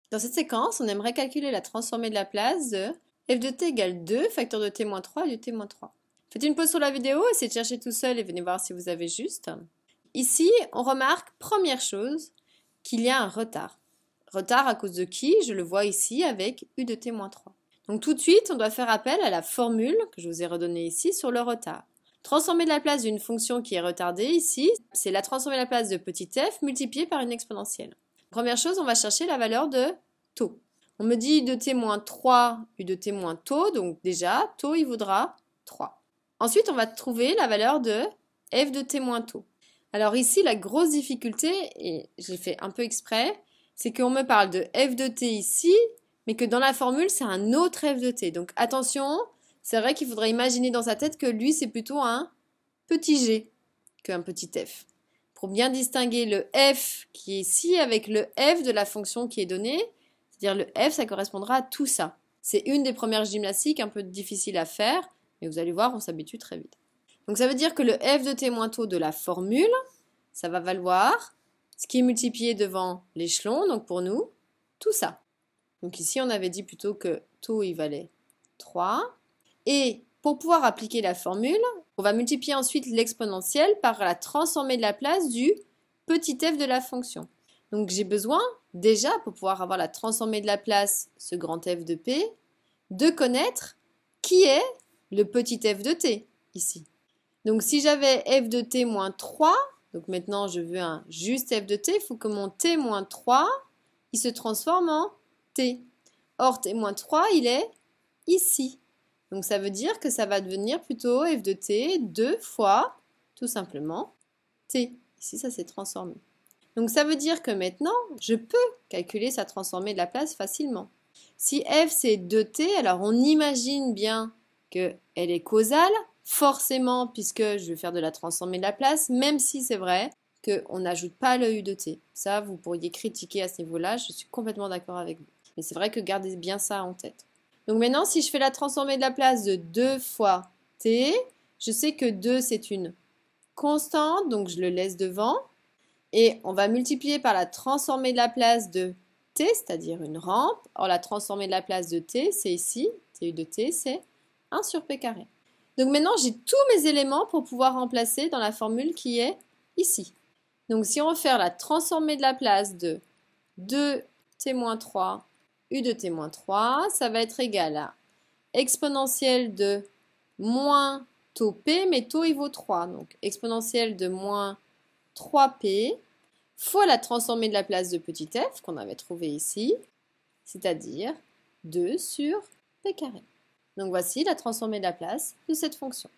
Dans cette séquence, on aimerait calculer la transformée de la place de f de t égale 2, facteur de t moins 3 et de t moins 3. Faites une pause sur la vidéo, essayez de chercher tout seul et venez voir si vous avez juste. Ici, on remarque, première chose, qu'il y a un retard. Retard à cause de qui? Je le vois ici avec u de t moins 3. Donc tout de suite, on doit faire appel à la formule que je vous ai redonnée ici sur le retard. Transformer de la place d'une fonction qui est retardée ici, c'est la transformer de la place de petit f multiplié par une exponentielle. Première chose, on va chercher la valeur de taux. On me dit u de t moins 3, u de t moins taux, donc déjà, taux, il vaudra 3. Ensuite, on va trouver la valeur de f de t moins taux. Alors ici, la grosse difficulté, et je l'ai fait un peu exprès, c'est qu'on me parle de f de t ici, mais que dans la formule, c'est un autre f de t. Donc attention, c'est vrai qu'il faudrait imaginer dans sa tête que lui, c'est plutôt un petit g qu'un petit f. Pour bien distinguer le f qui est ici avec le f de la fonction qui est donnée, c'est-à-dire le f, ça correspondra à tout ça. C'est une des premières gymnastiques un peu difficiles à faire, mais vous allez voir, on s'habitue très vite. Donc ça veut dire que le f de t moins taux de la formule, ça va valoir ce qui est multiplié devant l'échelon, donc pour nous, tout ça. Donc ici, on avait dit plutôt que taux, il valait 3. Et pour pouvoir appliquer la formule, on va multiplier ensuite l'exponentielle par la transformée de la place du petit f de la fonction. Donc j'ai besoin, déjà, pour pouvoir avoir la transformée de la place, ce grand f de p, de connaître qui est le petit f de t, ici. Donc si j'avais f de t moins 3, donc maintenant je veux un juste f de t, il faut que mon t moins 3, il se transforme en t. Or t moins 3, il est ici. Donc ça veut dire que ça va devenir plutôt f de t 2 fois, tout simplement, t. Ici, ça s'est transformé. Donc ça veut dire que maintenant, je peux calculer sa transformée de la place facilement. Si f c'est 2t, alors on imagine bien qu'elle est causale, forcément, puisque je vais faire de la transformée de la place, même si c'est vrai qu'on n'ajoute pas le u de t. Ça, vous pourriez critiquer à ce niveau-là, je suis complètement d'accord avec vous. Mais c'est vrai que gardez bien ça en tête. Donc maintenant, si je fais la transformée de la place de 2 fois t, je sais que 2 c'est une constante, donc je le laisse devant. Et on va multiplier par la transformée de la place de t, c'est-à-dire une rampe. Or, la transformée de la place de t, c'est ici, tu de t, c'est 1 sur p carré. Donc maintenant, j'ai tous mes éléments pour pouvoir remplacer dans la formule qui est ici. Donc si on veut faire la transformée de la place de 2t-3 u de t-3, ça va être égal à exponentielle de moins taux p, mais taux il vaut 3. Donc exponentielle de moins 3p fois la transformée de la place de petit f qu'on avait trouvé ici, c'est-à-dire 2 sur p carré. Donc voici la transformée de la place de cette fonction.